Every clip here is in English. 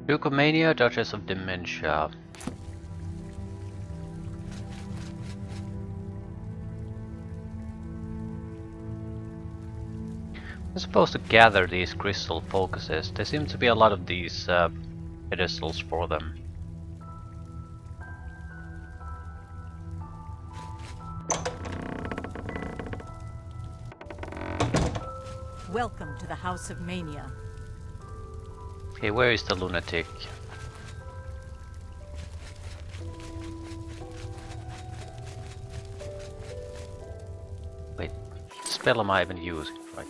Duke of Mania, Duchess of Dementia. I'm supposed to gather these crystal focuses. There seem to be a lot of these pedestals for them. Welcome to the House of Mania. Okay, where is the lunatic? Wait, spell am I even using? Right.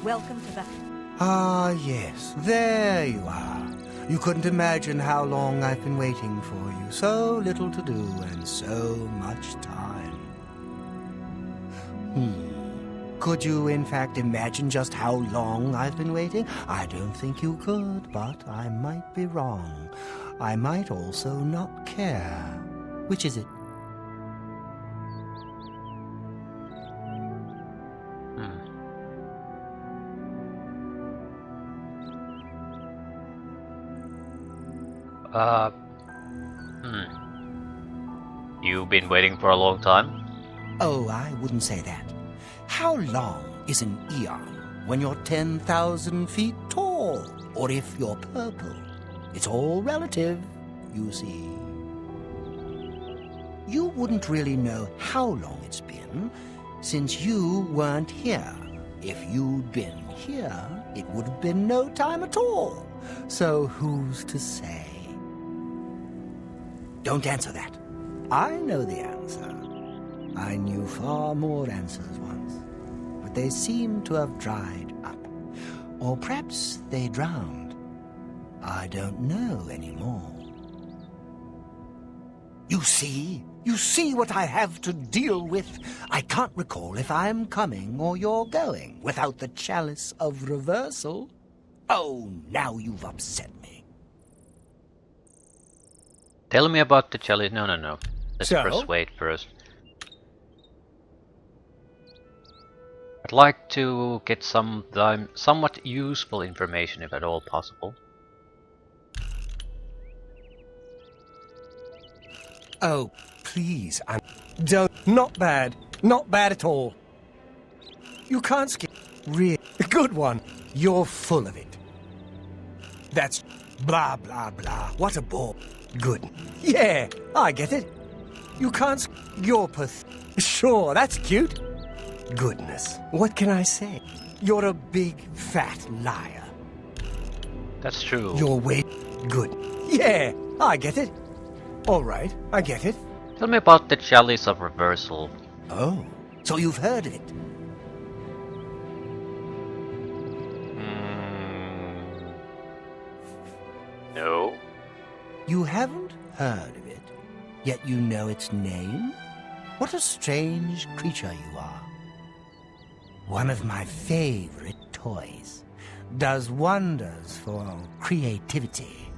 Welcome to the... Ah, yes, there you are. You couldn't imagine how long I've been waiting for you. So little to do and so much time. Could you, in fact, imagine just how long I've been waiting? I don't think you could, but I might be wrong. I might also not care. Which is it? You've been waiting for a long time? Oh, I wouldn't say that. How long is an eon when you're 10,000 feet tall? Or if you're purple? It's all relative, you see. You wouldn't really know how long it's been, since you weren't here. If you'd been here, it would have been no time at all. So who's to say? Don't answer that. I know the answer. I knew far more answers once, but they seem to have dried up. Or perhaps they drowned. I don't know anymore. You see? You see what I have to deal with? I can't recall if I'm coming or you're going without the chalice of reversal. Oh, now you've upset me. Tell me about the chalice. No. Let's So? persuade first. I'd like to get some somewhat useful information, if at all possible. Oh, please, Not bad. Not bad at all. You can't skip. Really. Good one. You're full of it. That's blah, blah, blah. What a bore. Good. Yeah, I get it. You can't You're Sure, that's cute. Goodness. What can I say? You're a big, fat liar. That's true. You're way good. Yeah, I get it. All right, I get it. Tell me about the chalice of reversal. Oh, so you've heard of it? No. You haven't heard of it, yet you know its name? What a strange creature you are. One of my favorite toys. Does wonders for creativity.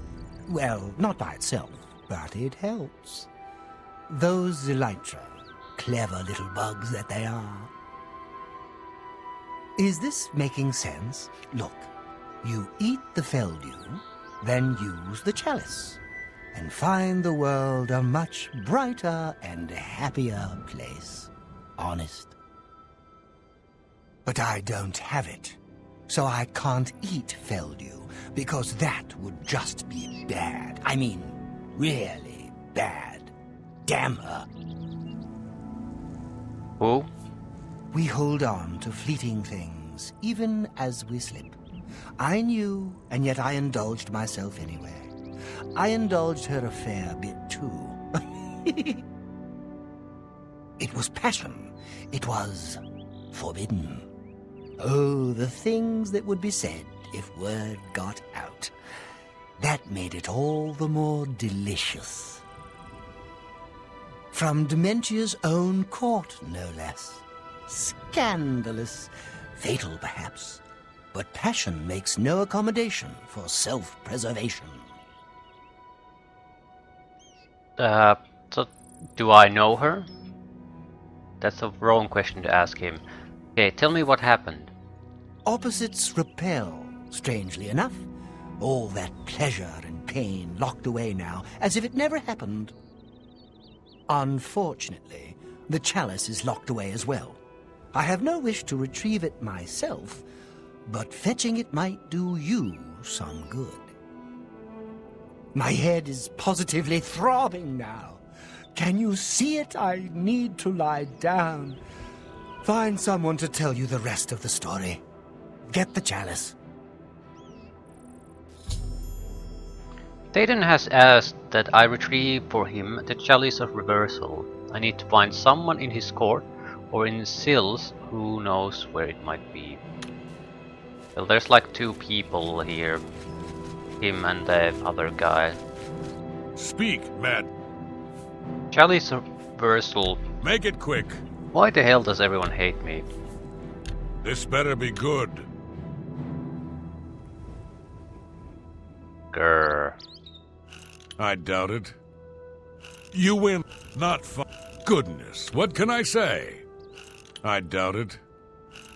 Well, not by itself, but it helps. Those elytra, clever little bugs that they are. Is this making sense? Look, you eat the Feldew, then use the chalice, and find the world a much brighter and happier place. Honest. But I don't have it, so I can't eat Feldew, because that would just be bad. I mean, really bad. Damn her. Who? We hold on to fleeting things, even as we slip. I knew, and yet I indulged myself anyway. I indulged her a fair bit, too. It was passion. It was forbidden. Oh, the things that would be said if word got out. That made it all the more delicious. From Dementia's own court, no less. Scandalous, fatal perhaps, but passion makes no accommodation for self-preservation. So do I know her? That's the wrong question to ask him. Okay, tell me what happened. Opposites repel, strangely enough. All that pleasure and pain locked away now, as if it never happened. Unfortunately, the chalice is locked away as well. I have no wish to retrieve it myself, but fetching it might do you some good. My head is positively throbbing now. Can you see it? I need to lie down. Find someone to tell you the rest of the story. Get the chalice. Théoden has asked that I retrieve for him the Chalice of Reversal. I need to find someone in his court or in Sils who knows where it might be. Well, there's like two people here. Him and the other guy. Speak, Matt. Chalice of Reversal. Make it quick. Why the hell does everyone hate me? This better be good. Grr. I doubt it. You win, not fun. Goodness, what can I say? I doubt it.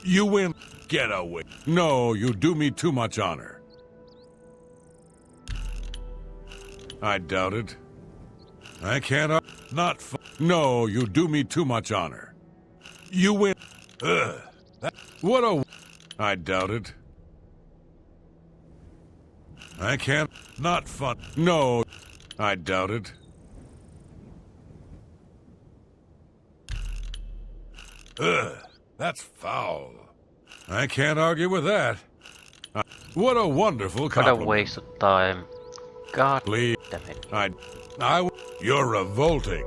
You win. Get away. No, you do me too much honor. I doubt it. I can't. Not fun. No, you do me too much honor. You win. Ugh. What a. I doubt it. I can't. Not fun. No. I doubt it. Ugh. That's foul. I can't argue with that. What a wonderful compliment. What a waste of time. God Please. damn it. You're revolting.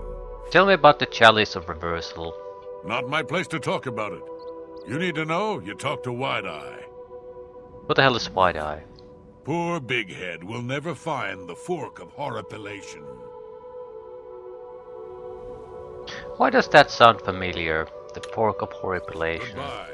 Tell me about the Chalice of Reversal. Not my place to talk about it. You need to know, you talk to Wide-Eye. What the hell is Wide Eye? Poor Big Head will never find the Fork of Horripilation. Why does that sound familiar? The Fork of Horripilation. Goodbye.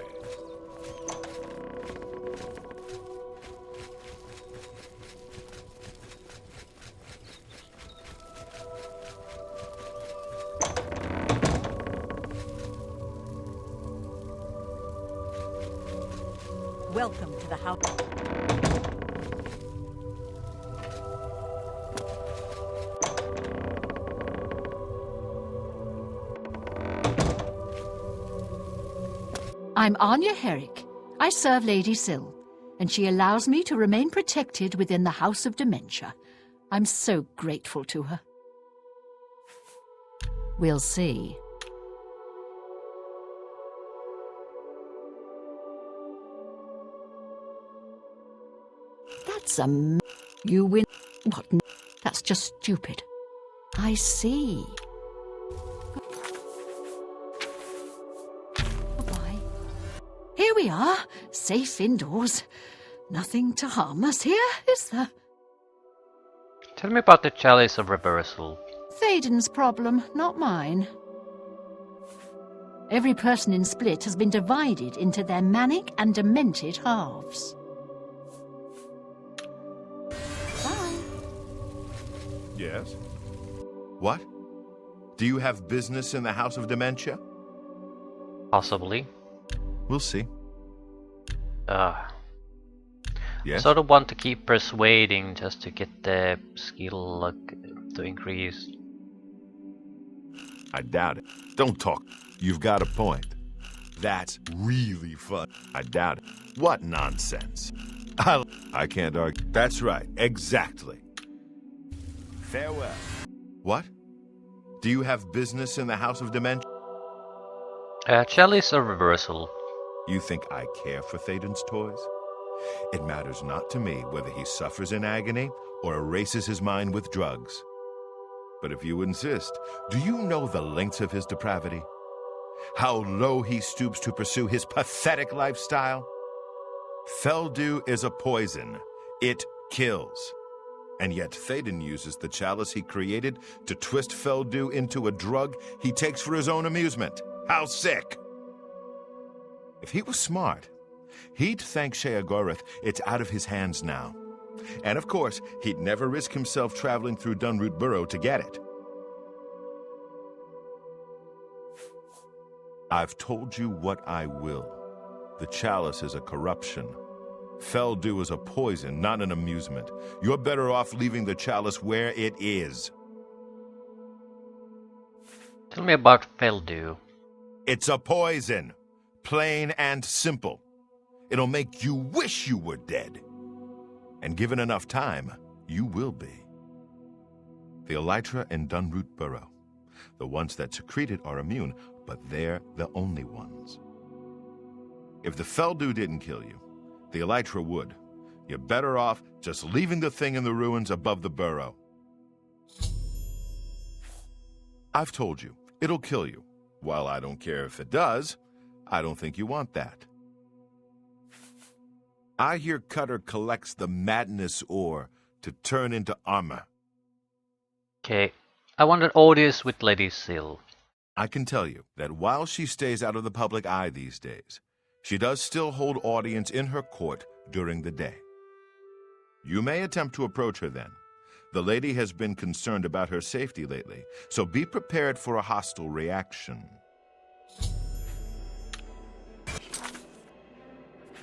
Welcome to the house. I'm Anya Herrick. I serve Lady Syl, and she allows me to remain protected within the House of Dementia. I'm so grateful to her. We'll see. That's you win. What? That's just stupid. I see. Goodbye. Here we are, safe indoors. Nothing to harm us here, is there? Tell me about the Chalice of Reversal. Théoden's problem, not mine. Every person in Split has been divided into their manic and demented halves. Bye. Yes? What? Do you have business in the House of Dementia? Possibly. We'll see. Yes? Sort of want to keep persuading just to get the skill to increase. I doubt it. Don't talk. You've got a point. That's really fun. I doubt it. What nonsense. I can't argue. That's right. Exactly. Farewell. What? Do you have business in the House of Dementia? Chalice of Reversal. You think I care for Théoden's toys? It matters not to me whether he suffers in agony or erases his mind with drugs. But if you insist, do you know the lengths of his depravity? How low he stoops to pursue his pathetic lifestyle? Feldew is a poison. It kills. And yet Théoden uses the chalice he created to twist Feldu into a drug he takes for his own amusement. How sick! If he was smart, he'd thank Sheogorath it's out of his hands now. And of course, he'd never risk himself traveling through Dunroot Burrow to get it. I've told you what I will. The chalice is a corruption. Feldu is a poison, not an amusement. You're better off leaving the chalice where it is. Tell me about Feldu. It's a poison. Plain and simple. It'll make you wish you were dead. And given enough time, you will be. The elytra in Dunroot Burrow. The ones that secrete it are immune, but they're the only ones. If the Feldu didn't kill you, the elytra would. You're better off just leaving the thing in the ruins above the burrow. I've told you, it'll kill you. While I don't care if it does, I don't think you want that. I hear Cutter collects the madness ore to turn into armor. Okay, I want an audience with Lady Syl. I can tell you that while she stays out of the public eye these days, she does still hold audience in her court during the day. You may attempt to approach her then. The lady has been concerned about her safety lately, so be prepared for a hostile reaction.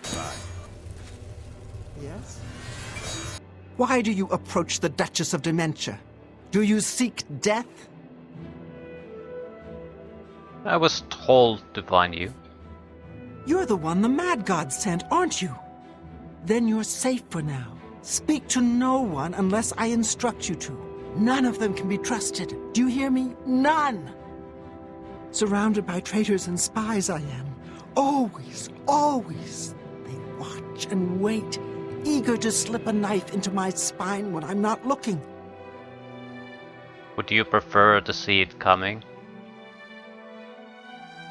Bye. Yes? Why do you approach the Duchess of Dementia? Do you seek death? I was told to find you. You're the one the Mad God sent, aren't you? Then you're safe for now. Speak to no one unless I instruct you to. None of them can be trusted. Do you hear me? None! Surrounded by traitors and spies I am. Always, always. They watch and wait, eager to slip a knife into my spine when I'm not looking. Would you prefer to see it coming?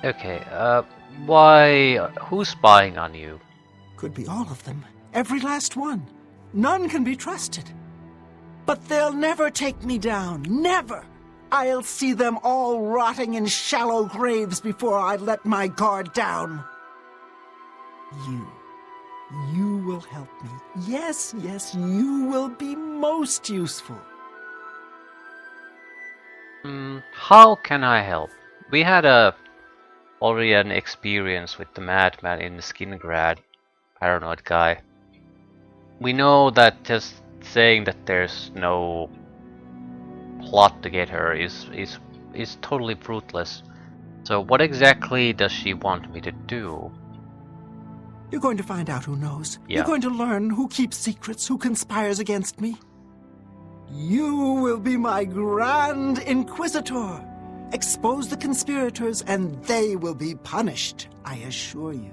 Okay, why... who's spying on you? Could be all of them. Every last one. None can be trusted. But they'll never take me down. Never! I'll see them all rotting in shallow graves before I let my guard down. You will help me. Yes, yes, you will be most useful. How can I help? We had already an experience with the madman in Skingrad, paranoid guy. We know that just saying that there's no plot to get her is totally fruitless. So what exactly does she want me to do? You're going to find out who knows. Yeah. You're going to learn who keeps secrets, who conspires against me. You will be my Grand Inquisitor. Expose the conspirators and they will be punished, I assure you.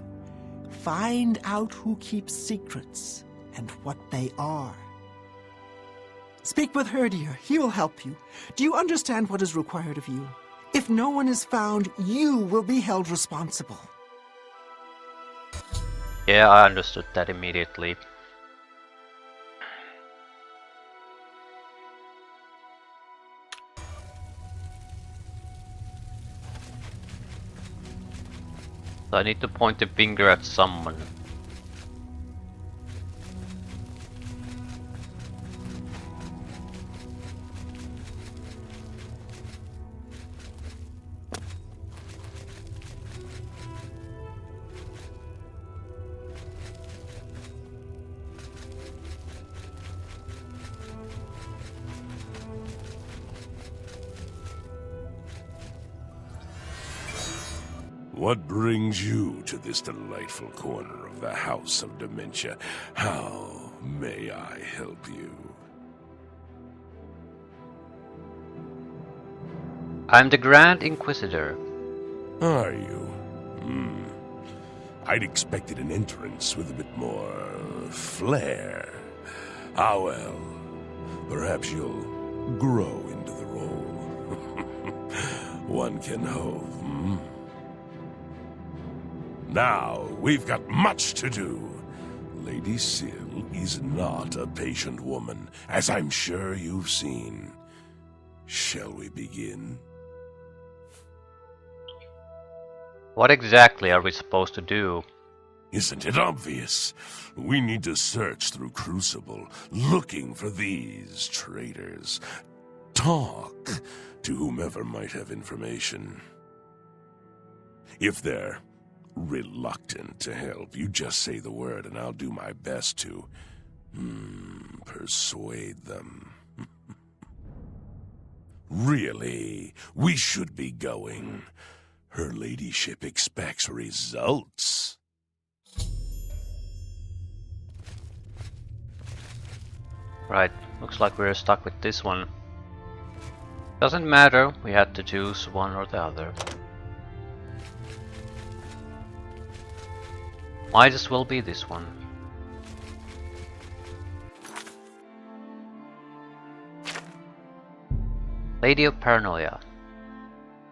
Find out who keeps secrets and what they are. Speak with Herdier. He will help you. Do you understand what is required of you? If no one is found, you will be held responsible. Yeah, I understood that immediately. So I need to point the finger at someone. What brings you to this delightful corner of the House of Dementia? How may I help you? I'm the Grand Inquisitor. Are you? I'd expected an entrance with a bit more flair. Ah well, perhaps you'll grow into the role. One can hope, Now, we've got much to do. Lady Syl is not a patient woman, as I'm sure you've seen. Shall we begin? What exactly are we supposed to do? Isn't it obvious? We need to search through Crucible, looking for these traitors. Talk to whomever might have information. If they're reluctant to help, you just say the word and I'll do my best to persuade them. Really, we should be going. Her ladyship expects results. Right, looks like we're stuck with this one. Doesn't matter, we had to choose one or the other. Might as well be this one. Lady of Paranoia.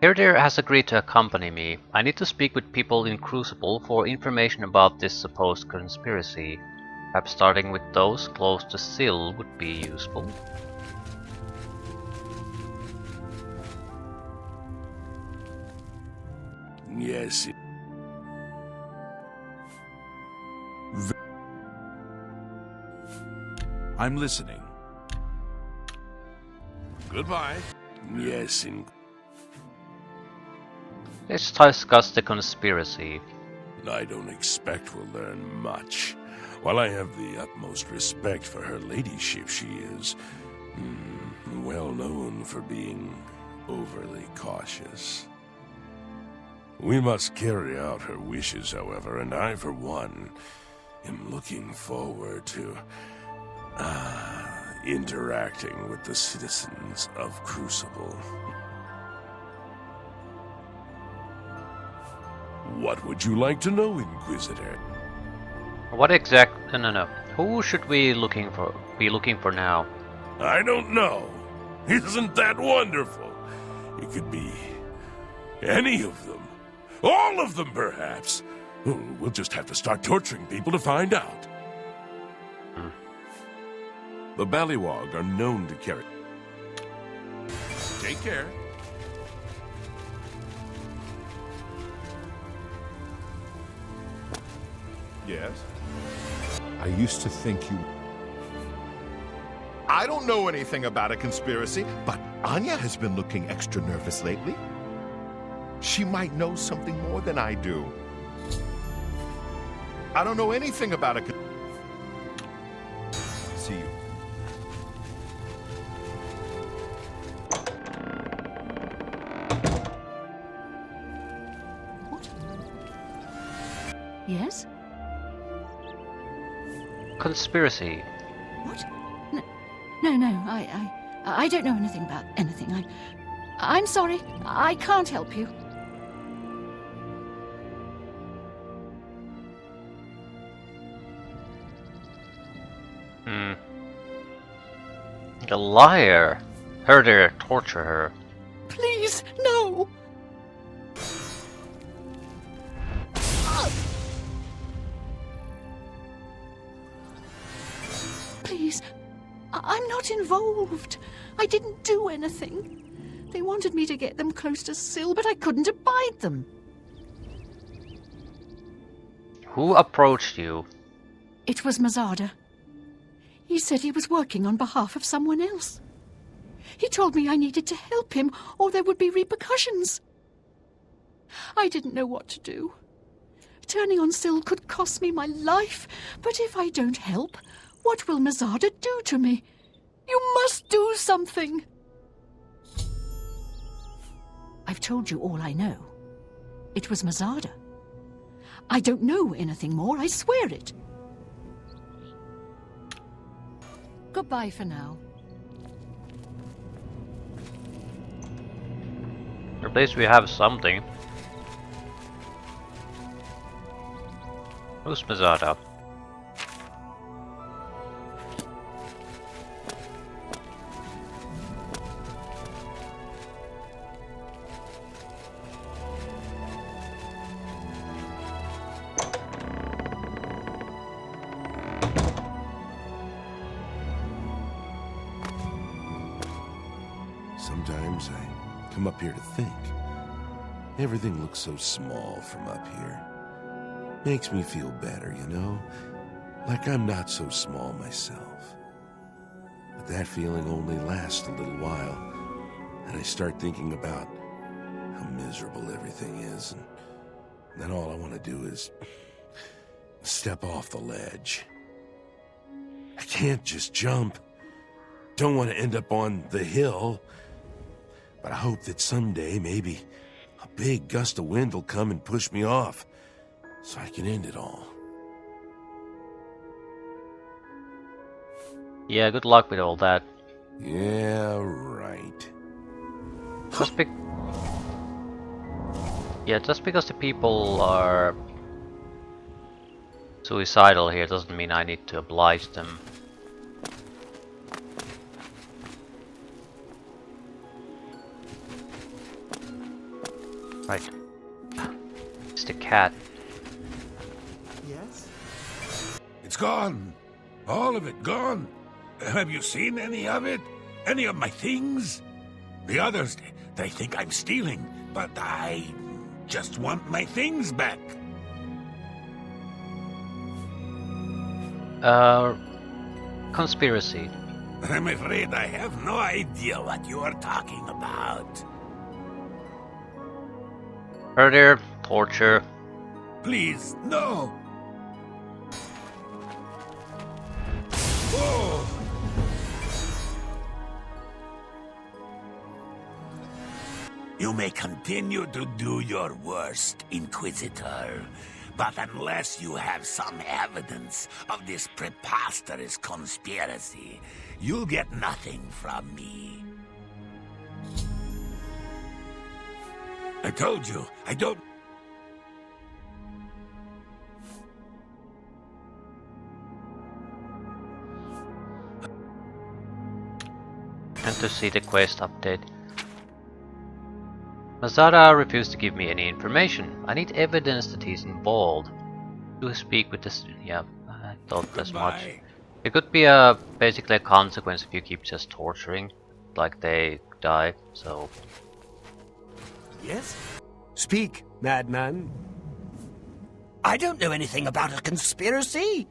Herder has agreed to accompany me. I need to speak with people in Crucible for information about this supposed conspiracy. Perhaps starting with those close to Syl would be useful. Yes. I'm listening. Goodbye. Yes, Let's discuss the conspiracy. I don't expect we'll learn much. While I have the utmost respect for her ladyship, she is well known for being overly cautious. We must carry out her wishes, however, and I, for one, am looking forward to interacting with the citizens of Crucible. What would you like to know, Inquisitor? What exact? No. Who should we be looking for now? I don't know. Isn't that wonderful? It could be any of them. All of them, perhaps. We'll just have to start torturing people to find out. The Ballywog are known to carry. Take care. Yes? I used to think you... I don't know anything about a conspiracy, but Anya has been looking extra nervous lately. She might know something more than I do. I don't know anything about a... See you. What? Yes? Conspiracy. What? No, I don't know anything about anything. I'm sorry. I can't help you. The liar. Herder torture her. Please, no! Please, I'm not involved. I didn't do anything. They wanted me to get them close to Syl, but I couldn't abide them. Who approached you? It was Mazada. He said he was working on behalf of someone else. He told me I needed to help him, or there would be repercussions. I didn't know what to do. Turning on Syl could cost me my life, but if I don't help, what will Mazada do to me? You must do something! I've told you all I know. It was Mazada. I don't know anything more, I swear it. Goodbye for now. At least we have something. Who's Mazada? Sometimes I come up here to think. Everything looks so small from up here. Makes me feel better, you know? Like I'm not so small myself. But that feeling only lasts a little while, and I start thinking about how miserable everything is, and then all I want to do is step off the ledge. I can't just jump. Don't want to end up on the hill, but I hope that someday, maybe, a big gust of wind will come and push me off, so I can end it all. Yeah, good luck with all that. Yeah, right. Just just because the people are suicidal here doesn't mean I need to oblige them. Right. It's the cat. Yes? It's gone. All of it gone. Have you seen any of it? Any of my things? The others, they think I'm stealing, but I just want my things back. Conspiracy. I'm afraid I have no idea what you are talking about. Murder, torture. Please, no! Oh! You may continue to do your worst, Inquisitor, but unless you have some evidence of this preposterous conspiracy, you'll get nothing from me. I told you, I don't... And to see the quest update. Mazara refused to give me any information. I need evidence that he's involved. To speak with this... Yeah, I thought as much. Goodbye. It could be basically a consequence if you keep just torturing. Like they die, so... Yes? Speak, madman. I don't know anything about a conspiracy.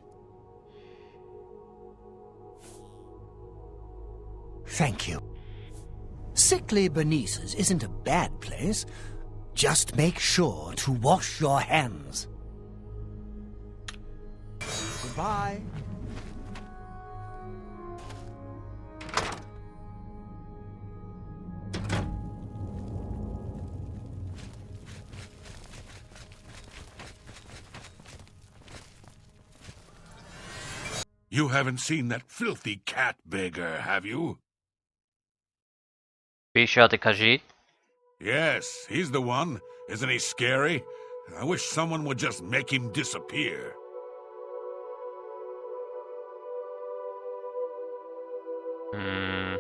Thank you. Sickly Bernice's isn't a bad place. Just make sure to wash your hands. Goodbye. You haven't seen that filthy cat beggar, have you? Bisha the Khajiit? Yes, he's the one. Isn't he scary? I wish someone would just make him disappear. They're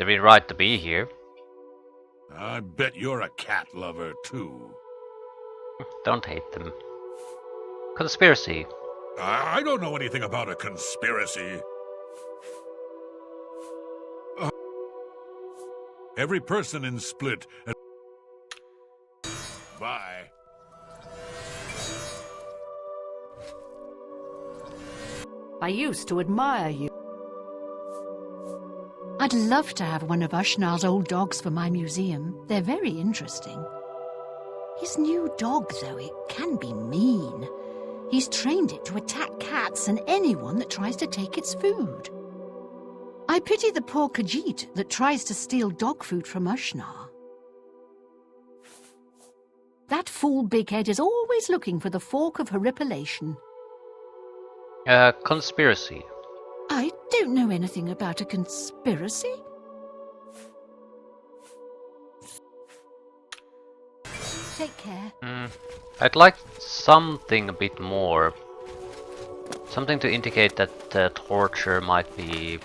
really right to be here. I bet you're a cat lover, too. Don't hate them. Conspiracy. I don't know anything about a conspiracy. Every person in Split... Bye. I used to admire you. I'd love to have one of Ushnar's old dogs for my museum. They're very interesting. His new dog, though, it can be mean. He's trained it to attack cats and anyone that tries to take its food. I pity the poor Khajiit that tries to steal dog food from Ushnar. That fool Bighead is always looking for the fork of horripilation. Conspiracy. I don't know anything about a conspiracy. Take care. I'd like something a bit more. Something to indicate that torture might be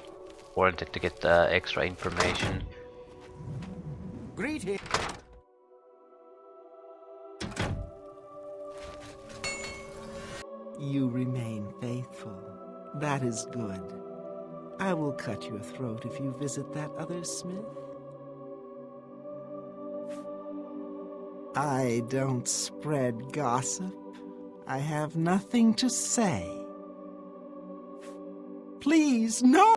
warranted to get extra information. Greeting. You remain faithful. That is good. I will cut your throat if you visit that other smith. I don't spread gossip. I have nothing to say. Please, no!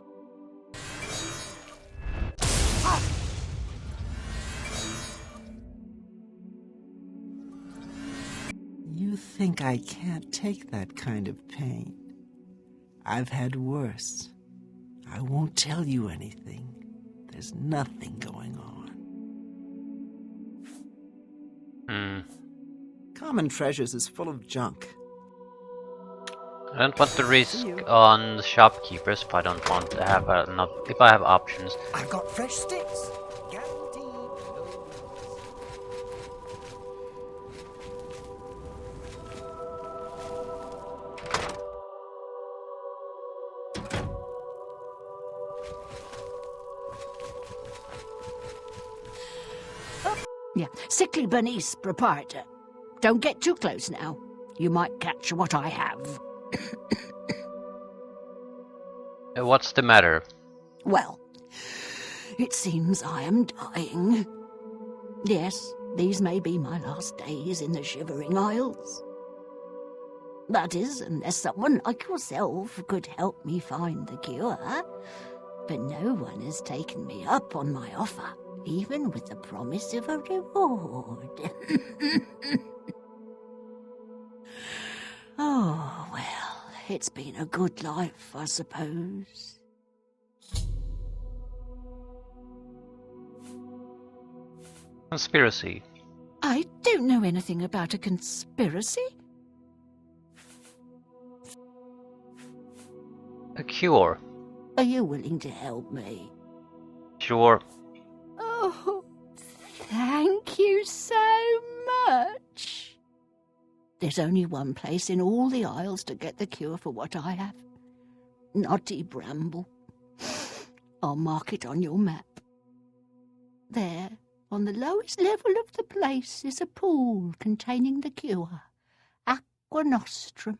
You think I can't take that kind of pain? I've had worse. I won't tell you anything. There's nothing going on. Common Treasures is full of junk. I don't want to risk on the shopkeepers if I don't want to have if I have options. I've got fresh sticks. Guaranteed. Yeah, sickly Bernice, proprietor. Don't get too close now. You might catch what I have. What's the matter? Well, it seems I am dying. Yes, these may be my last days in the Shivering Isles. That is, unless someone like yourself could help me find the cure. But no one has taken me up on my offer, even with the promise of a reward. Oh, well, it's been a good life, I suppose. Conspiracy. I don't know anything about a conspiracy. A cure. Are you willing to help me? Sure. Oh, thank you so much. There's only one place in all the Isles to get the cure for what I have. Knotty Bramble. I'll mark it on your map. There, on the lowest level of the place, is a pool containing the cure. Aqua Nostrum.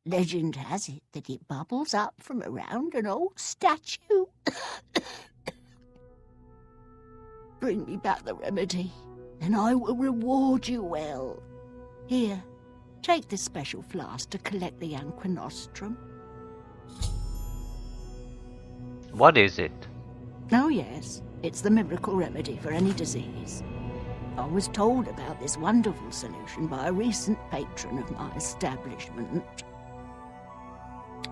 Legend has it that it bubbles up from around an old statue. Bring me back the remedy, and I will reward you well. Here, take this special flask to collect the Aqua Nostrum. What is it? Oh yes, it's the miracle remedy for any disease. I was told about this wonderful solution by a recent patron of my establishment.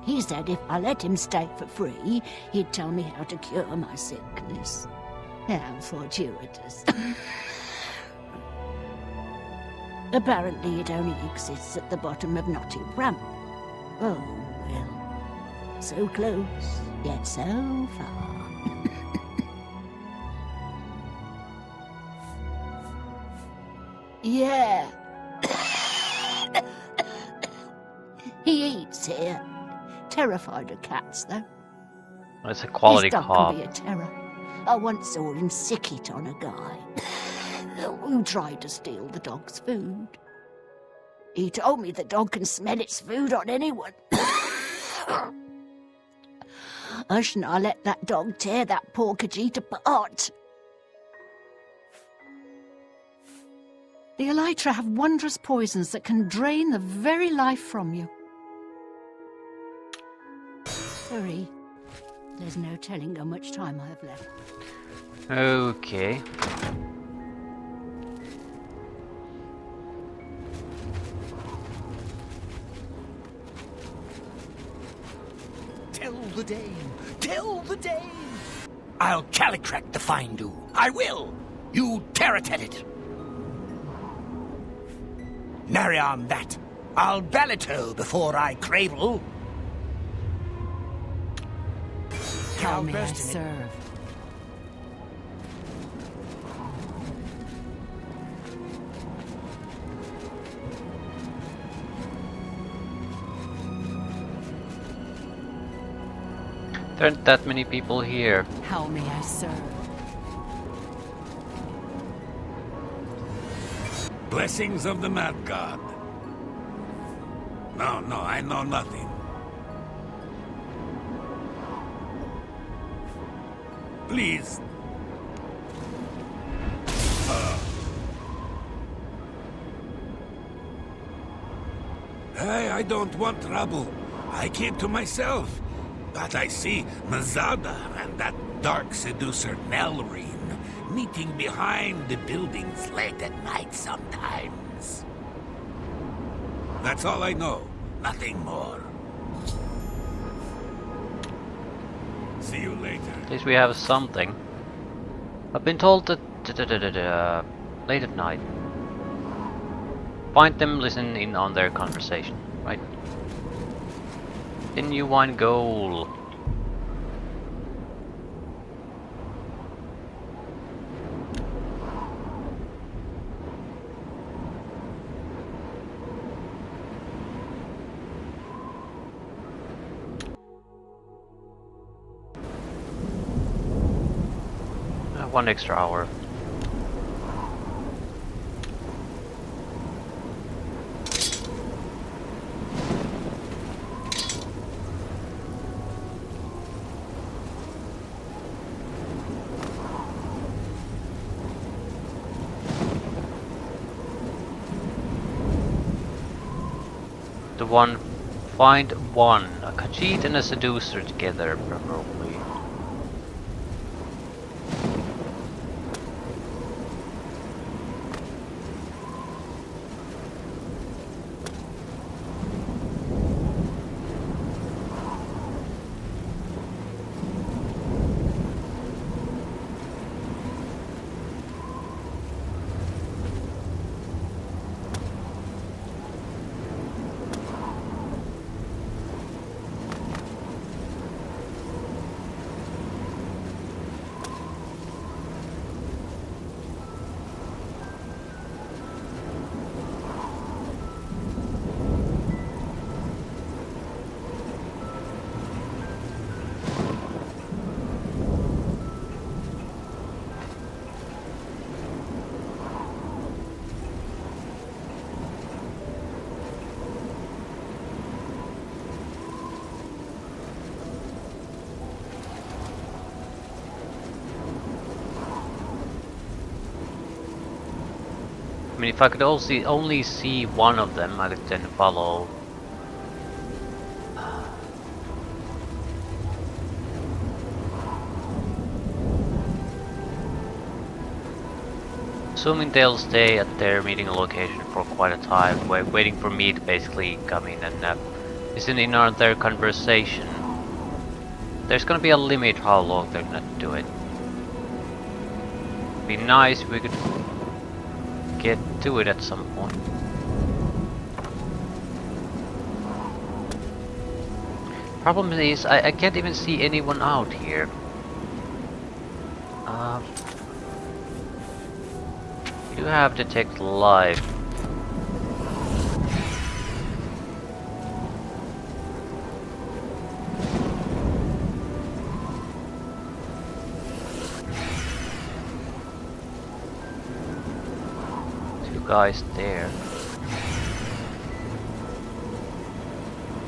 He said if I let him stay for free, he'd tell me how to cure my sickness. How fortuitous. Apparently it only exists at the bottom of Knotty Bramble. Oh, well. So close, yet so far. Yeah. He eats here. Terrified of cats, though. It's a quality His dog cough. can be a terror. I once saw him sick it on a guy who tried to steal the dog's food. He told me the dog can smell its food on anyone. I shouldn't I let that dog tear that poor Khajiit apart. The Elytra have wondrous poisons that can drain the very life from you. Sorry, there's no telling how much time I have left. Okay. Tell the Dame! Tell the Dame! I'll calicrack the find-do. I will! You tear-at it! Nary on that. I'll balito before I cradle. How may I burst in it. serve? There aren't that many people here. How may I serve? Blessings of the Mad God. No, I know nothing. Please. Hey, I don't want trouble. I came to myself. But I see Mazada and that dark seducer Nelrine meeting behind the buildings late at night sometimes. That's all I know. Nothing more. See you later. At least we have something. I've been told that late at night. Find them, listen in on their conversation, right? Genuine goal. One extra hour. Find one, a Khajiit and a seducer together, preferably. I mean, if I could only see one of them, I could then follow. Assuming they'll stay at their meeting location for quite a time, waiting for me to basically come in and listen in on their conversation. There's gonna be a limit how long they're gonna do it. It'd be nice if we could get to it at some point. Problem is, I can't even see anyone out here. You have detect live. Guys there.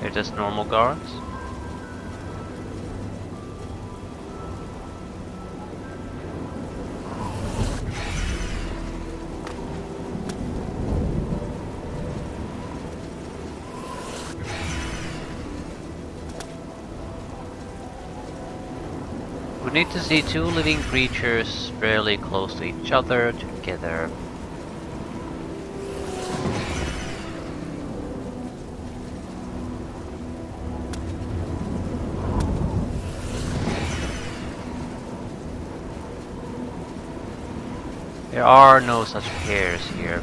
They're just normal guards. We need to see two living creatures fairly close to each other together. There are no such pairs here.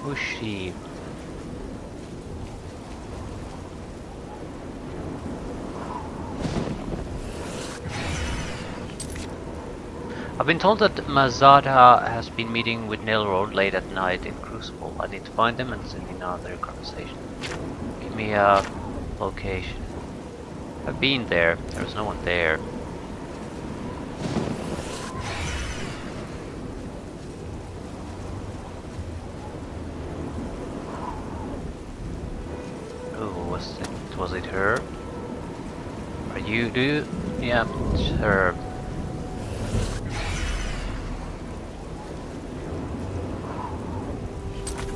Who's she? I've been told that Mazada has been meeting with Nelrod late at night in Crucible. I need to find them and send in another conversation. Give me a location. I've been there. There's no one there. you do? Yeah, sure.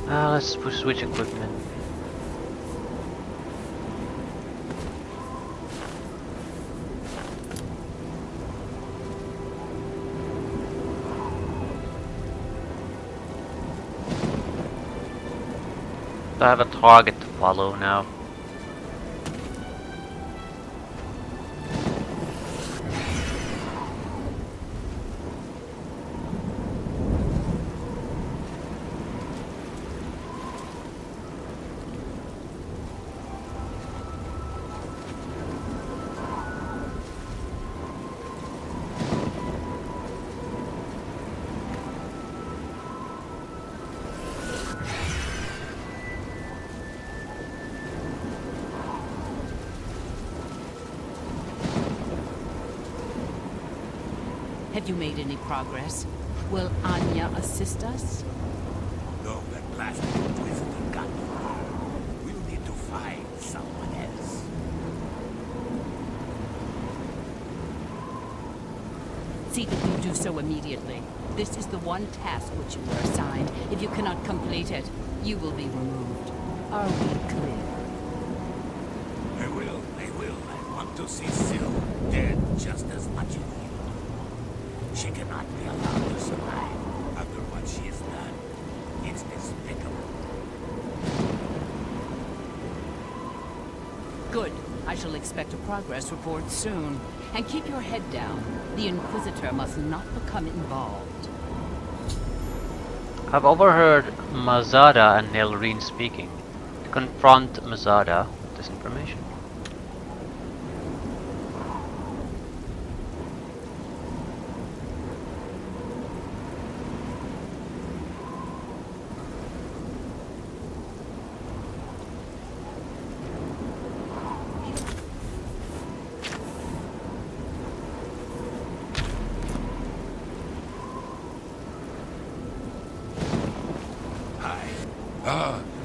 Let's switch equipment. I have a target to follow now. Have you made any progress? Will Anya assist us? No, that blasted Inquisitor got you. We'll need to find someone else. See that you do so immediately. This is the one task which you were assigned. If you cannot complete it, you will be removed. Are we clear? I will. I want to see Syl dead just as much as you. She cannot be allowed to survive after what she has done. It's despicable. Good. I shall expect a progress report soon. And keep your head down. The Inquisitor must not become involved. I've overheard Mazada and Nelrine speaking. To confront Mazada with this information.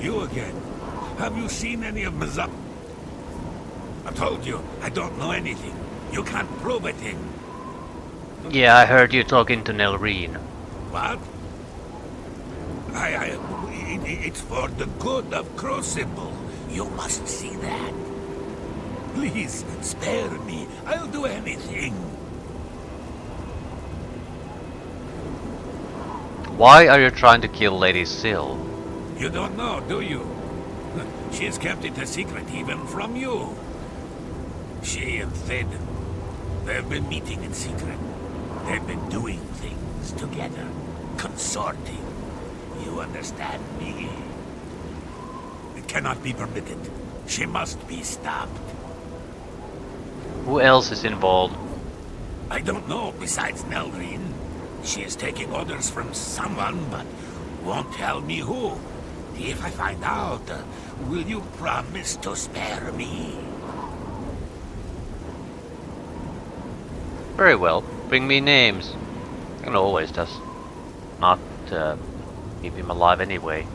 You again. Have you seen any of Mazap? I told you, I don't know anything. You can't prove a thing. Yeah, I heard you talking to Nelrine. What? It's for the good of Crucible. You must see that. Please, spare me. I'll do anything. Why are you trying to kill Lady Syl? You don't know, do you? She's kept it a secret even from you. She and Thed, they've been meeting in secret. They've been doing things together, consorting. You understand me? It cannot be permitted. She must be stopped. Who else is involved? I don't know besides Nelrine. She is taking orders from someone, but won't tell me who. If I find out, will you promise to spare me? Very well. Bring me names. It always does. Not keep him alive anyway.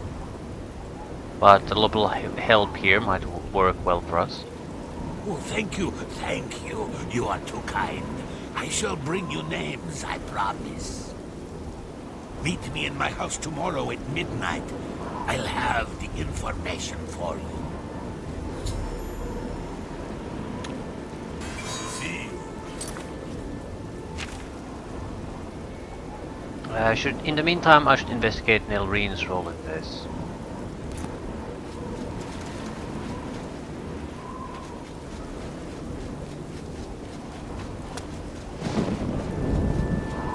But a little help here might work well for us. Oh, thank you, thank you. You are too kind. I shall bring you names, I promise. Meet me in my house tomorrow at midnight. I'll have the information for you. See you. In the meantime, I should investigate Nelrine's role in this.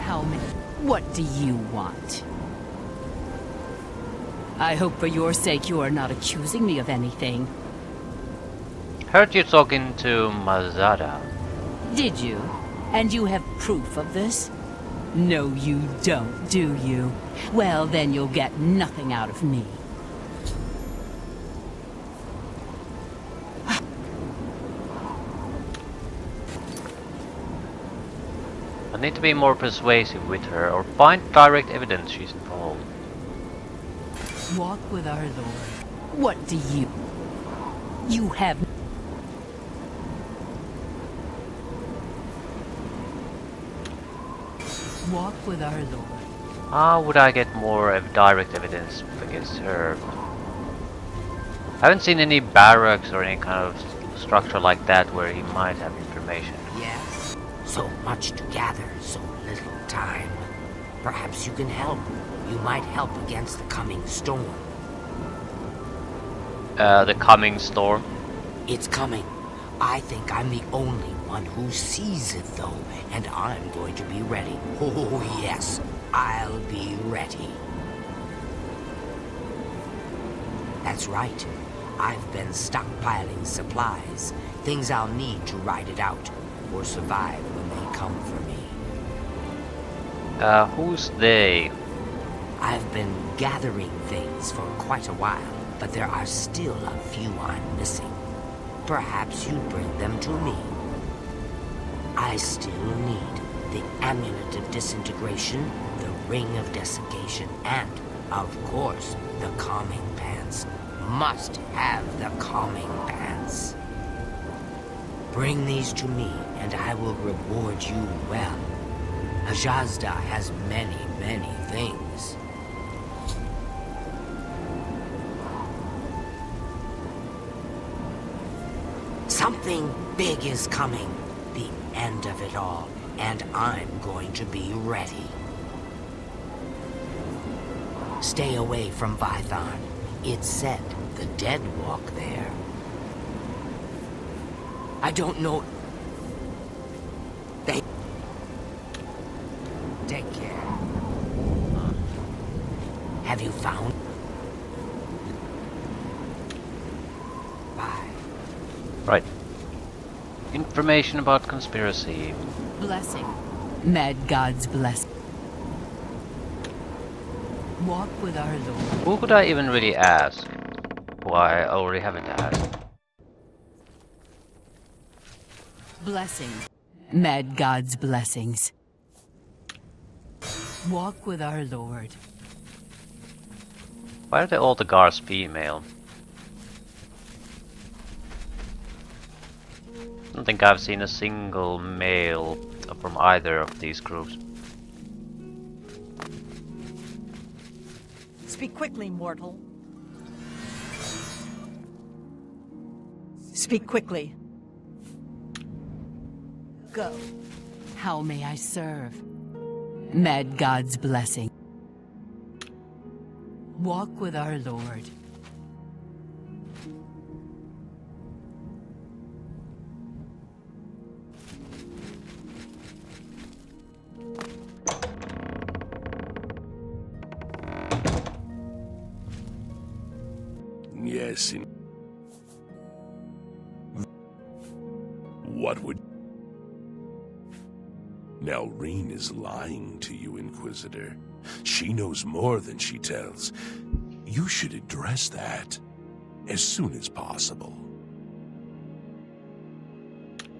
How many? What do you want? I hope for your sake you are not accusing me of anything. Heard you talking to Mazada. Did you? And you have proof of this? No, you don't, do you? Well, then you'll get nothing out of me. I need to be more persuasive with her or find direct evidence she's involved. Walk with our Lord. What do you... You have... Walk with our Lord. How would I get more direct evidence against her? I haven't seen any barracks or any kind of structure like that where he might have information. Yes. So much to gather, so little time. Perhaps you can help. You might help against the coming storm. The coming storm? It's coming. I think I'm the only one who sees it, though, and I'm going to be ready. Oh, yes, I'll be ready. That's right. I've been stockpiling supplies, things I'll need to ride it out, or survive when they come for me. Who's they? I've been gathering things for quite a while, but there are still a few I'm missing. Perhaps you'd bring them to me. I still need the Amulet of Disintegration, the Ring of Desiccation, and, of course, the Calming Pants. Must have the Calming Pants. Bring these to me, and I will reward you well. Ajazda has many, many things. Something big is coming. The end of it all. And I'm going to be ready. Stay away from Vython. It's said the dead walk there. I don't know. They... Take care. Have you found... Bye. Right. Information about conspiracy. Blessing. Mad God's blessing. Walk with our Lord. Who could I even really ask? Who I already haven't asked. Blessing. Mad God's blessings. Walk with our Lord. Why are they all the guards female? I don't think I've seen a single male from either of these groups. Speak quickly, mortal. Speak quickly. Go. How may I serve? Mad God's blessing. Walk with our Lord. Yes, what would... Nelrine is lying to you, Inquisitor. She knows more than she tells. You should address that as soon as possible.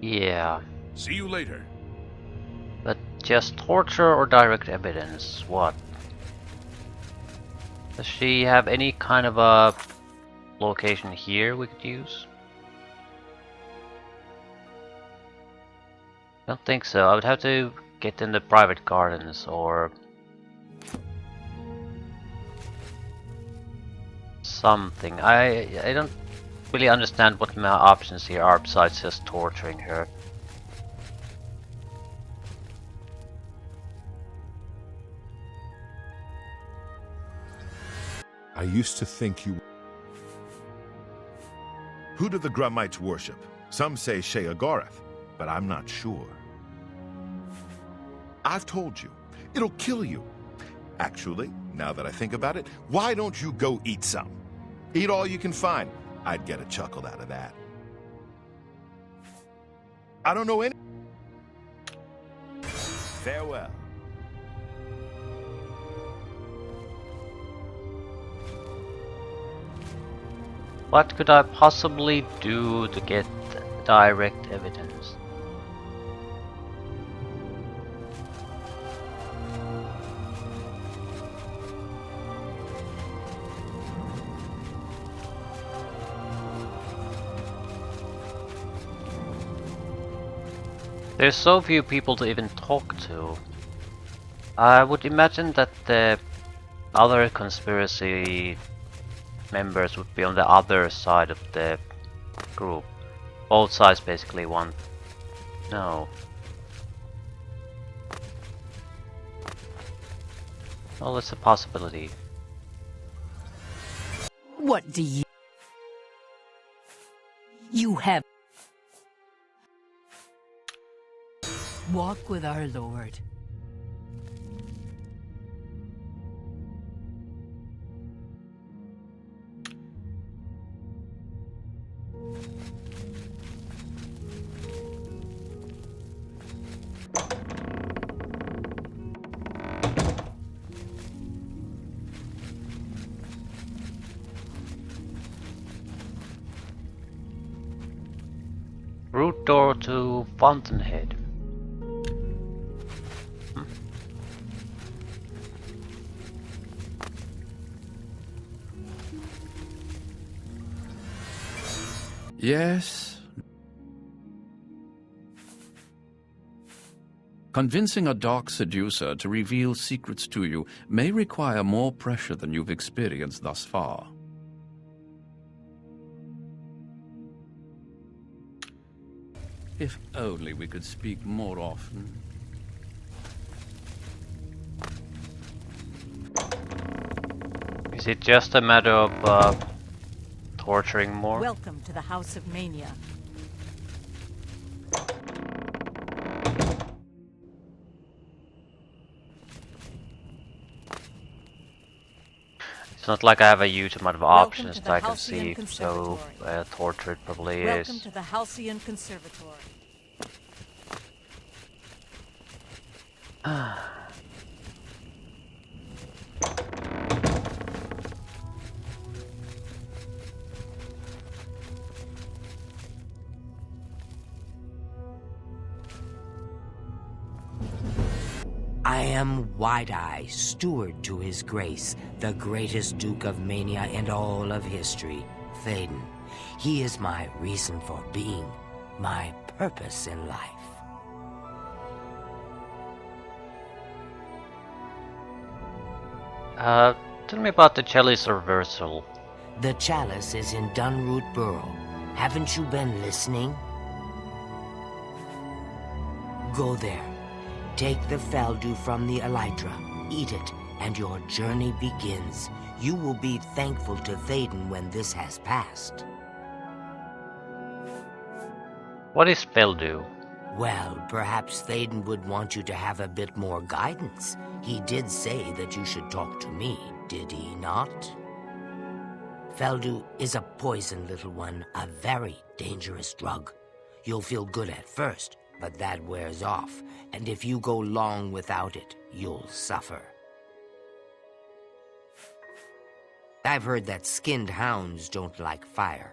Yeah. See you later. But just torture or direct evidence? What? Does she have any kind of a location here we could use? Don't think so. I would have to get in the private gardens or something. I don't really understand what my options here are besides just torturing her. I used to think you... Who do the Grummites worship? Some say Sheogorath, but I'm not sure. I've told you, it'll kill you. Actually, now that I think about it, why don't you go eat some? Eat all you can find. I'd get a chuckle out of that. I don't know any... Farewell. What could I possibly do to get direct evidence? There's so few people to even talk to. I would imagine that the other conspiracy members would be on the other side of the group. Both sides basically want... No. Well, it's a possibility. What do you... You have... Walk with our Lord. Route door to Fountainhead. Yes. Convincing a dark seducer to reveal secrets to you may require more pressure than you've experienced thus far. If only we could speak more often. Is it just a matter of torturing more? Welcome to the House of Mania. It's not like I have a huge amount of options to that I the can Halcyon see, so torture it probably Welcome is. to the Halcyon Conservatory. I am Wide-Eye, steward to his grace, the greatest Duke of Mania in all of history, Thaden. He is my reason for being, my purpose in life. Tell me about the Chalice reversal. The chalice is in Dunroot Burrow. Haven't you been listening? Go there. Take the Faldu from the Elytra, eat it, and your journey begins. You will be thankful to Thaden when this has passed. What is Feldu? Well, perhaps Thaden would want you to have a bit more guidance. He did say that you should talk to me, did he not? Feldu is a poison, little one, a very dangerous drug. You'll feel good at first, but that wears off, and if you go long without it, you'll suffer. I've heard that skinned hounds don't like fire.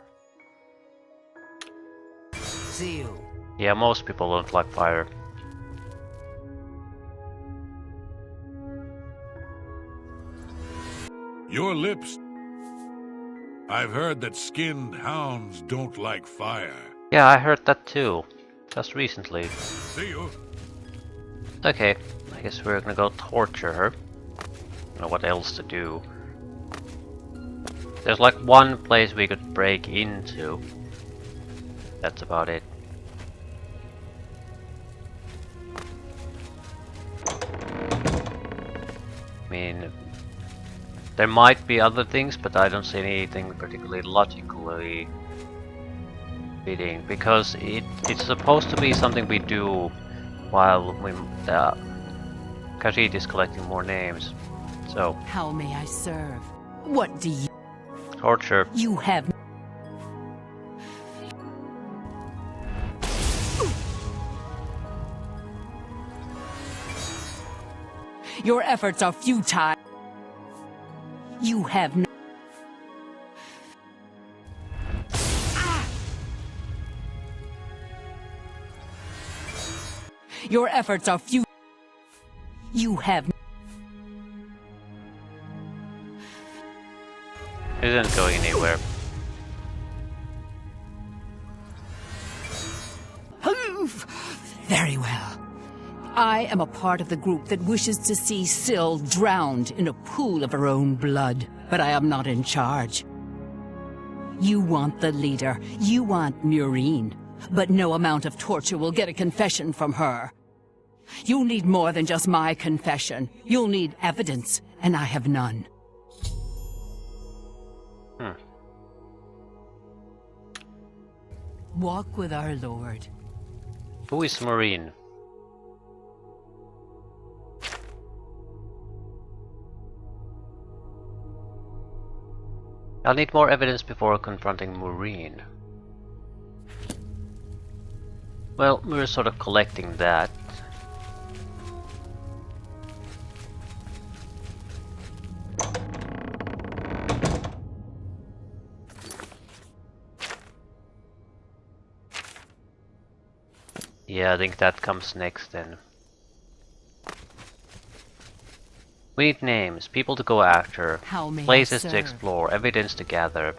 See you. Yeah, most people don't like fire. Your lips. I've heard that skinned hounds don't like fire. Yeah, I heard that too. Just recently. See you. Okay, I guess we're gonna go torture her. Don't know what else to do. There's like one place we could break into. That's about it. I mean, there might be other things, but I don't see anything particularly logically fitting, because it's supposed to be something we do while we Khajiit is collecting more names. So How may I serve? What do you... torture. You have... Your efforts are futile. You have no... Your efforts are futile. You have... It isn't going anywhere. Very well. I am a part of the group that wishes to see Syl drowned in a pool of her own blood, but I am not in charge. You want the leader, you want Murine, but no amount of torture will get a confession from her. You'll need more than just my confession. You'll need evidence, and I have none. Walk with our Lord. Who is Marine? I'll need more evidence before confronting Marine. Well, we're sort of collecting that. Yeah, I think that comes next then. We need names, people to go after, How may I places to serve? explore, evidence to gather.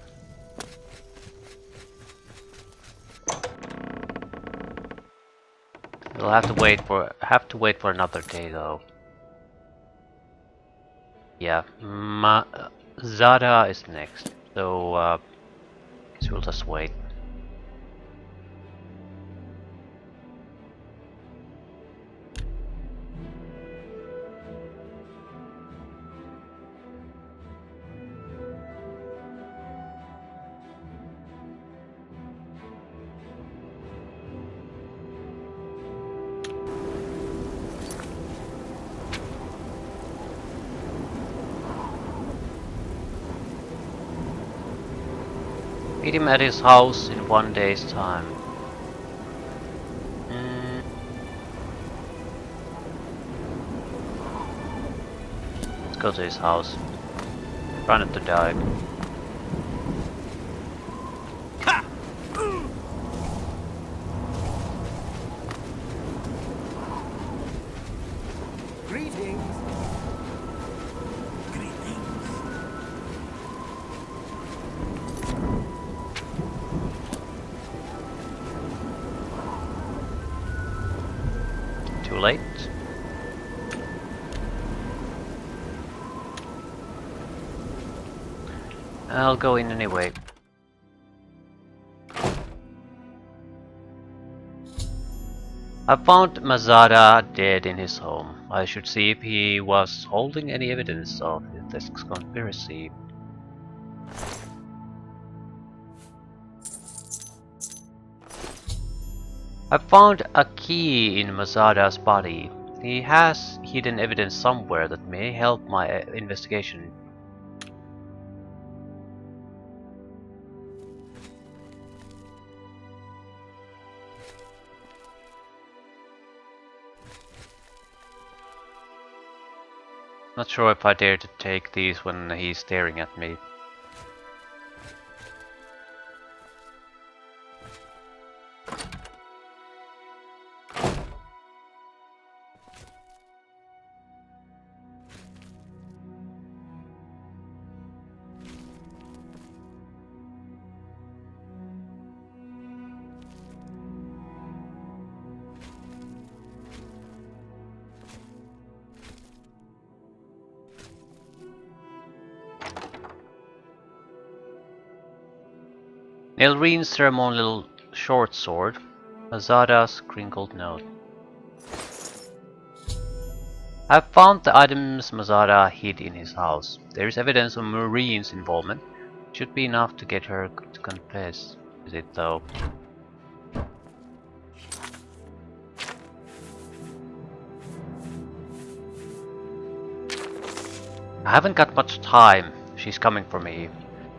We'll have to wait for another day though. Yeah, Zada is next, so guess we'll just wait. Meet him at his house in 1 day's time. Let's go to his house. Try not to die. Greetings. Too late. I'll go in anyway. I found Mazada dead in his home. I should see if he was holding any evidence of this conspiracy. I found a key in Mazada's body. He has hidden evidence somewhere that may help my investigation. Not sure if I dare to take these when he's staring at me. Elrine's ceremonial short sword, Azada's crinkled note. I've found the items Mazada hid in his house. There is evidence of Marine's involvement. Should be enough to get her to confess. Is it though? I haven't got much time. She's coming for me.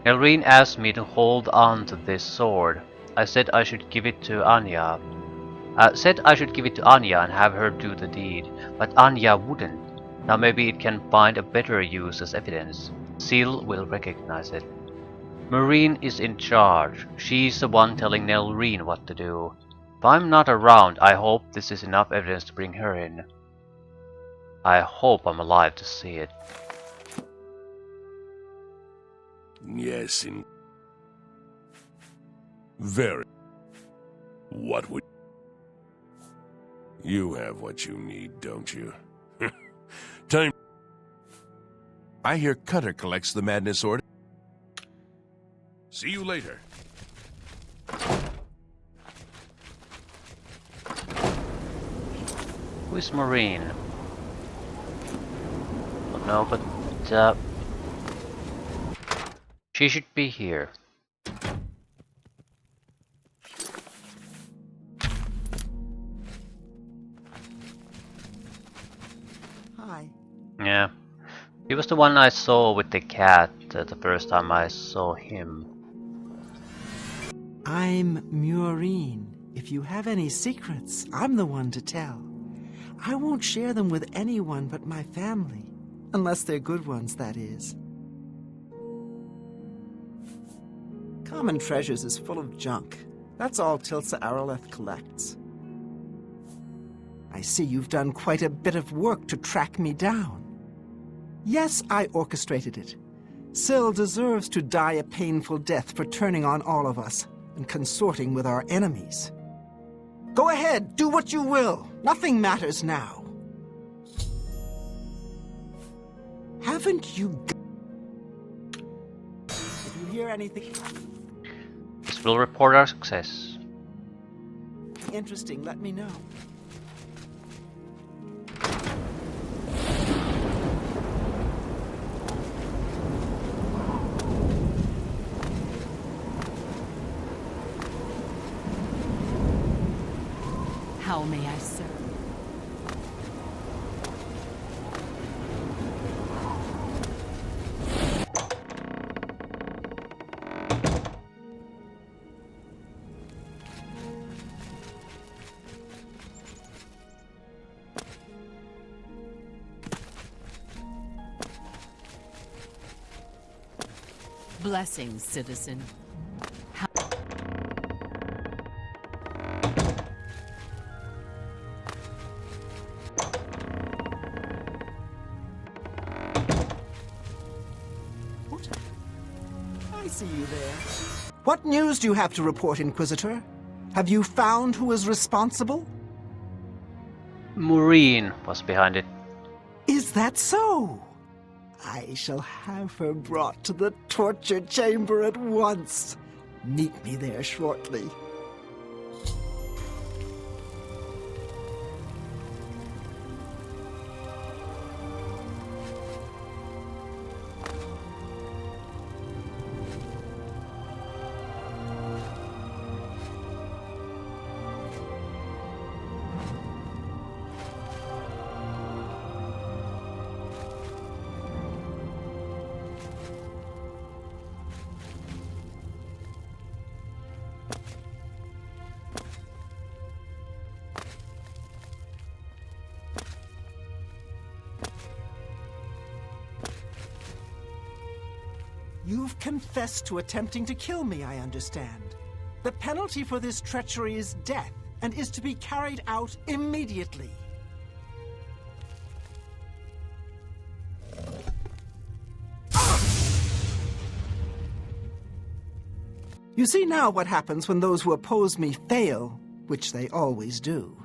Elrine asked me to hold on to this sword. I said I should give it to Anya. And have her do the deed, but Anya wouldn't. Now maybe it can find a better use as evidence. Syl will recognize it. Marine is in charge. She's the one telling Elrine what to do. If I'm not around, I hope this is enough evidence to bring her in. I hope I'm alive to see it. Yes, very. What would... You have what you need, don't you? Time. I hear Cutter collects the Madness Order. See you later. Who is Marine? Don't know, but she should be here. Hi. Yeah. He was the one I saw with the cat the first time I saw him. I'm Murine. If you have any secrets, I'm the one to tell. I won't share them with anyone but my family. Unless they're good ones, that is. Common Treasures is full of junk. That's all Tilsa Araleth collects. I see you've done quite a bit of work to track me down. Yes, I orchestrated it. Syl deserves to die a painful death for turning on all of us and consorting with our enemies. Go ahead, do what you will. Nothing matters now. Haven't you... If you hear anything... This will report our success. interesting, let me know. How may I serve? Blessings, citizen. I see you there. What news do you have to report, Inquisitor? Have you found who is responsible? Maureen was behind it. Is that so? I shall have her brought to the torture chamber at once. Meet me there shortly. You've confessed to attempting to kill me, I understand. The penalty for this treachery is death, and is to be carried out immediately. You see now what happens when those who oppose me fail, which they always do.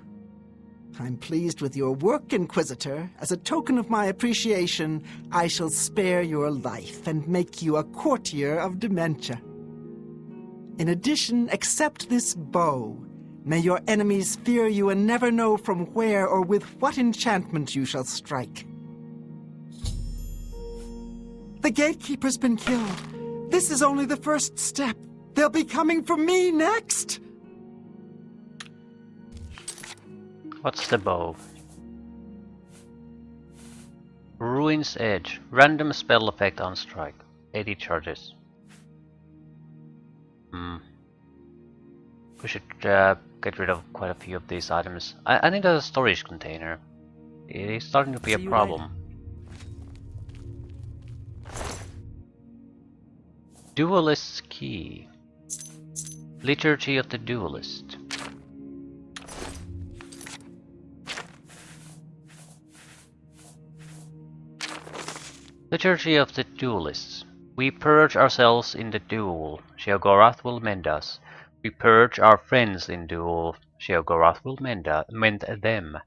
I'm pleased with your work, Inquisitor. As a token of my appreciation, I shall spare your life and make you a courtier of dementia. In addition, accept this bow. May your enemies fear you and never know from where or with what enchantment you shall strike. The gatekeeper's been killed. This is only the first step. They'll be coming for me next! What's the bow? Ruin's Edge. Random spell effect on strike. 80 charges. We should get rid of quite a few of these items. I need a storage container. It is starting to be a problem. Duelist's Key. Liturgy of the Duelist. Liturgy of the Duelists. We purge ourselves in the duel. Sheogorath will mend us. We purge our friends in duel. Sheogorath will mend them.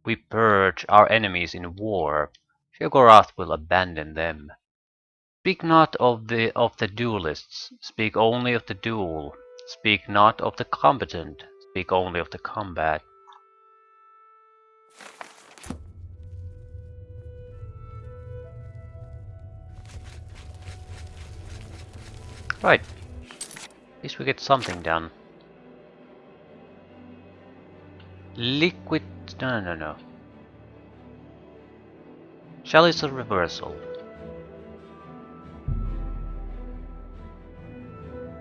We purge our enemies in war. Sheogorath will abandon them. Speak not of the duelists, speak only of the duel. Speak not of the combatant, speak only of the combat. Right. At least we get something done. Liquid... No. Chalice of Reversal.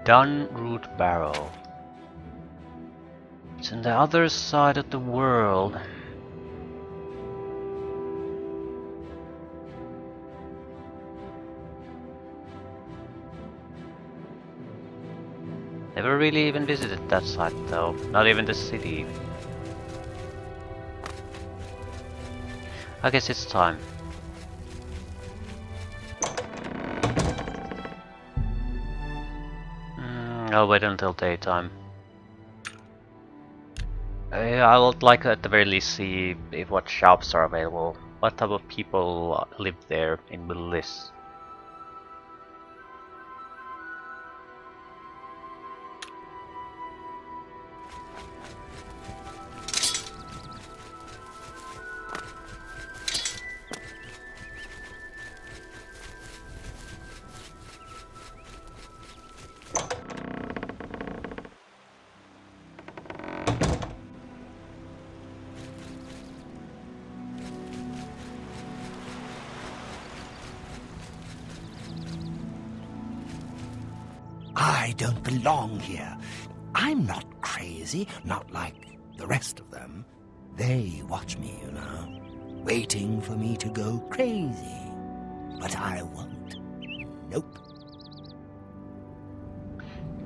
Dunroot Barrow. It's on the other side of the world. Never really even visited that side though, not even the city. I guess it's time. I'll wait until daytime. I would like at the very least see if what shops are available, what type of people live there in Bliss. I don't belong here. I'm not crazy, not like the rest of them. They watch me, you know, waiting for me to go crazy. But I won't. Nope.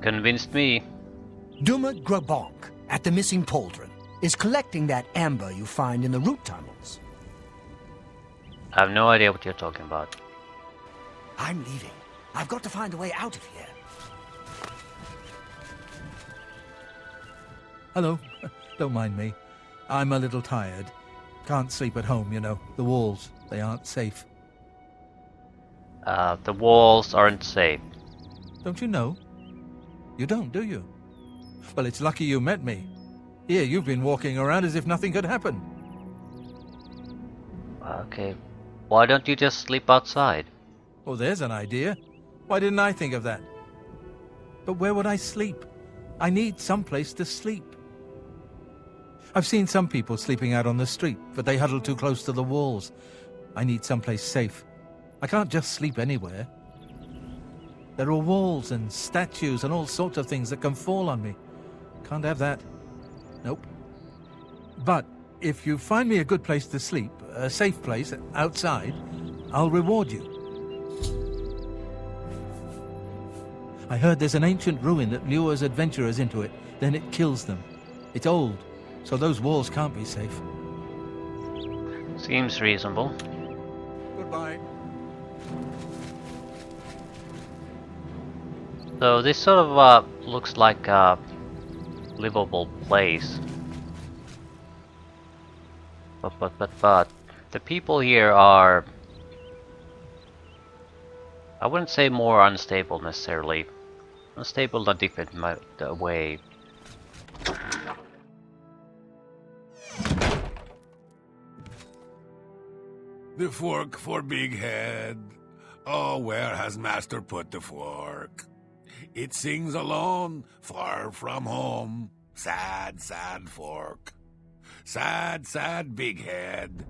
Convinced me. Duma Grabonk, at the missing pauldron, is collecting that amber you find in the root tunnels. I have no idea what you're talking about. I'm leaving. I've got to find a way out of here. Hello. Don't mind me. I'm a little tired. Can't sleep at home, you know. The walls, they aren't safe. The walls aren't safe. Don't you know? You don't, do you? Well, it's lucky you met me. Here, you've been walking around as if nothing could happen. Okay. Why don't you just sleep outside? Oh, there's an idea. Why didn't I think of that? But where would I sleep? I need some place to sleep. I've seen some people sleeping out on the street, but they huddle too close to the walls. I need someplace safe. I can't just sleep anywhere. There are walls and statues and all sorts of things that can fall on me. Can't have that. Nope. But if you find me a good place to sleep, a safe place outside, I'll reward you. I heard there's an ancient ruin that lures adventurers into it, then it kills them. It's old, so those walls can't be safe. Seems reasonable. Goodbye. So this sort of looks like a livable place. But the people here are, I wouldn't say more unstable necessarily. Unstable in a different way. The fork for Big Head. Oh, where has Master put the fork? It sings alone, far from home. Sad, sad fork. Sad, sad Big Head.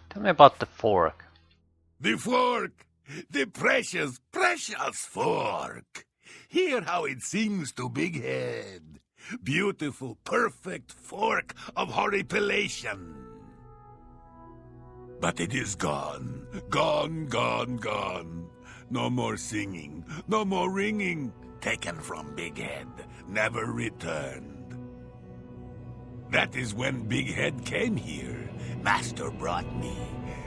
Tell me about the fork. The fork! The precious, precious fork! Hear how it sings to Big Head. Beautiful, perfect fork of horripilation. But it is gone. Gone, gone, gone. No more singing, no more ringing. Taken from Big Head, never returned. That is when Big Head came here. Master brought me,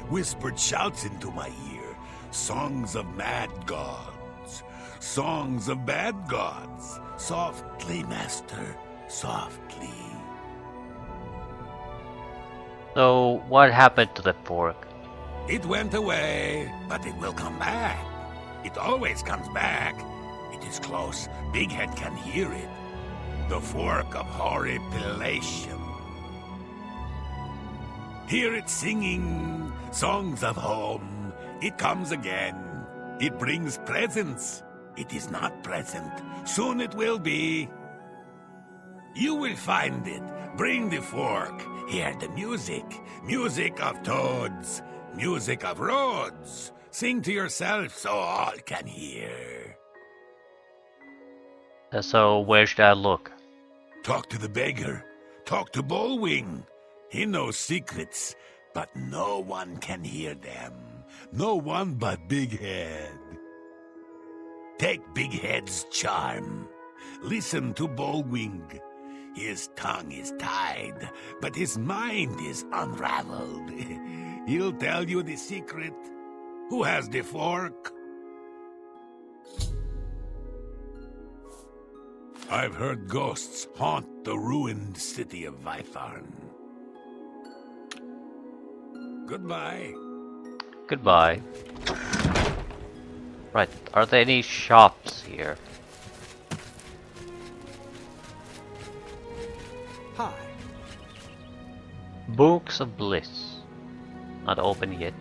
whispered shouts into my ear, songs of mad gods, songs of bad gods, Softly, master, softly. So, what happened to the fork? It went away, but it will come back. It always comes back. It is close. Big Head can hear it. The fork of horripilation. Hear it singing songs of home. It comes again. It brings presents. It is not present. Soon it will be. You will find it. Bring the fork. Hear the music. Music of toads. Music of roads. Sing to yourself so all can hear. So, where should I look? Talk to the beggar. Talk to Bullwing. He knows secrets, but no one can hear them. No one but Big Head. Take Big Head's charm. Listen to Bullwing. His tongue is tied, but his mind is unraveled. He'll tell you the secret. Who has the fork? I've heard ghosts haunt the ruined city of Vytharn. Goodbye. Goodbye. Right, are there any shops here? Hi. Books of Bliss. Not open yet.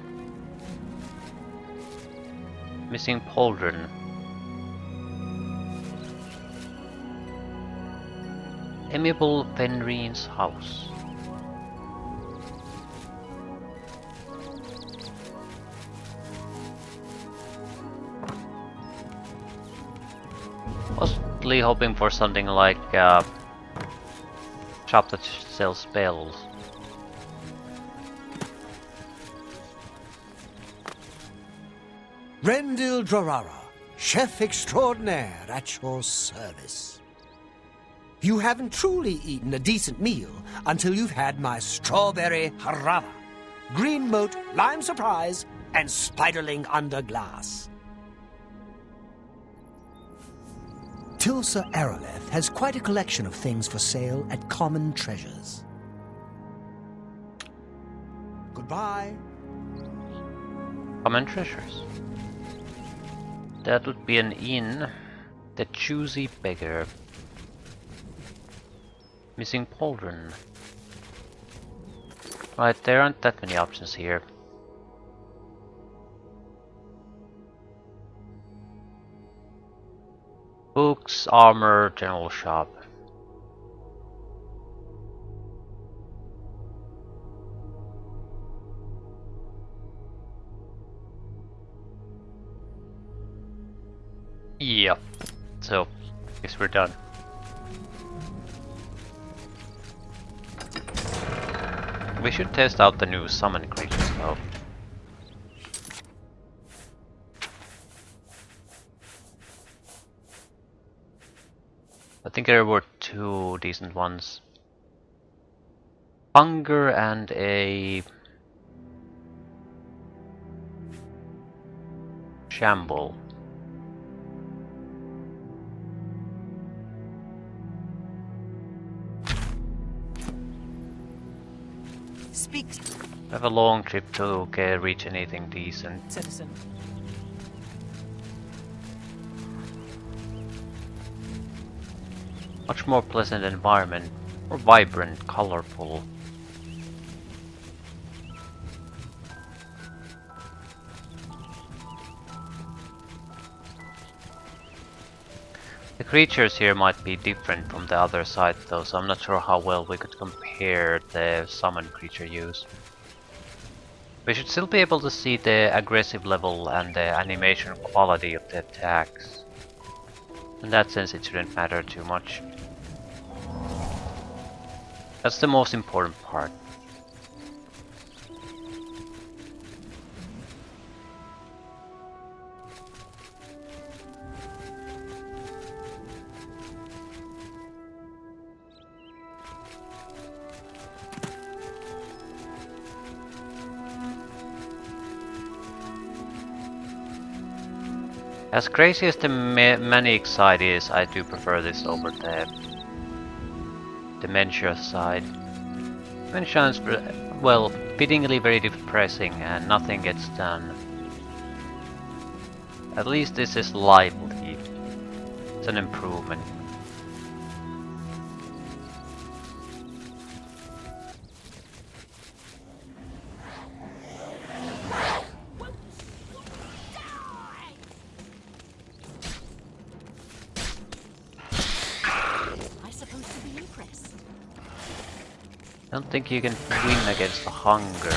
Missing Pauldron. Amiable Fenrir's house. Possibly hoping for something like shop that sells spells. Rendil Drorara, chef extraordinaire at your service. You haven't truly eaten a decent meal until you've had my strawberry harava, green moat, lime surprise, and spiderling under glass. Tilsa Araleth has quite a collection of things for sale at Common Treasures. Goodbye. Common Treasures. That would be an inn. The Choosy Beggar. Missing Pauldron. Right, there aren't that many options here. Books, armor, general shop. Yep. So, guess we're done. We should test out the new summon creatures though. I think there were two decent ones. Hunger and a Shamble. Speak, I have a long trip to reach anything decent. citizen. Much more pleasant environment, more vibrant, colorful. The creatures here might be different from the other side though, so I'm not sure how well we could compare the summon creature use. We should still be able to see the aggressive level and the animation quality of the attacks. In that sense it shouldn't matter too much. That's the most important part. As crazy as the manic side is, I do prefer this over the dementia side. Dementia is, well, fittingly very depressing and nothing gets done. At least this is lively. It's an improvement. I don't think you can win against the hunger.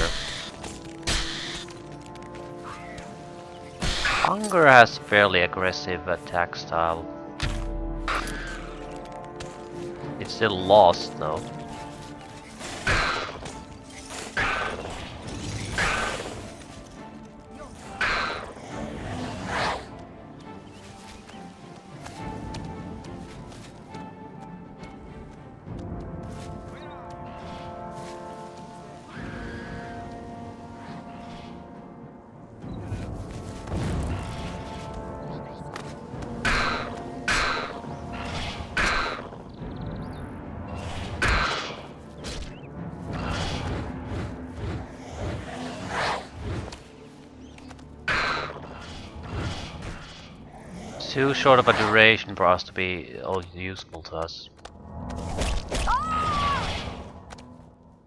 Hunger has fairly aggressive attack style. It's still lost though. Too short of a duration for us to be useful to us.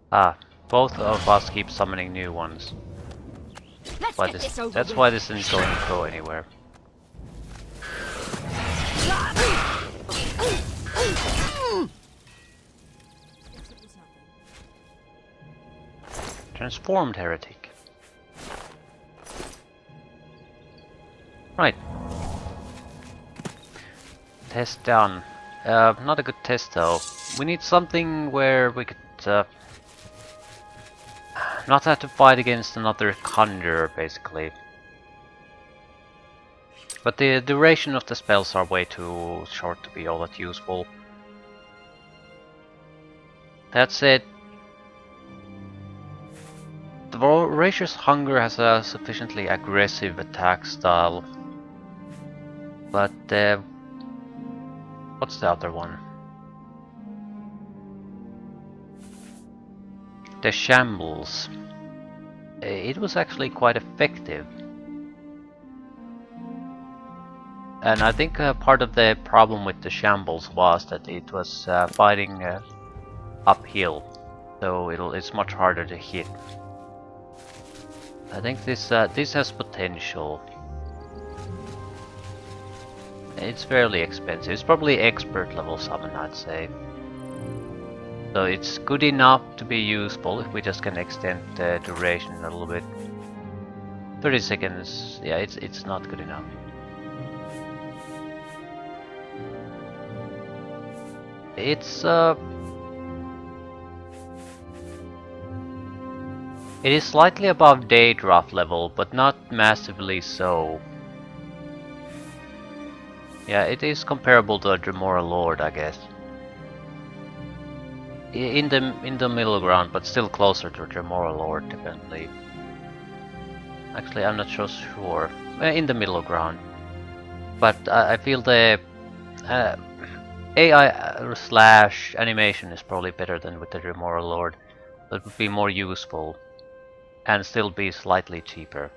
Ah, both of us keep summoning new ones. That's why this isn't going to go anywhere. Transformed heretic. Right. Test done. Not a good test though. We need something where we could not have to fight against another conjurer, basically. But the duration of the spells are way too short to be all that useful. That said, the Voracious Hunger has a sufficiently aggressive attack style. But what's the other one? The Shambles. It was actually quite effective. And I think part of the problem with the Shambles was that it was fighting uphill. So it's much harder to hit. I think this has potential. It's fairly expensive. It's probably expert level summon, I'd say. So it's good enough to be useful if we just can extend the duration a little bit. 30 seconds, yeah, it's not good enough. It's it is slightly above Daedra level, but not massively so. Yeah, it is comparable to a Dremora Lord, I guess. In the middle ground, but still closer to Dremora Lord, definitely. Actually, I'm not so sure. In the middle ground. But I feel the AI / animation is probably better than with the Dremora Lord. That would be more useful and still be slightly cheaper.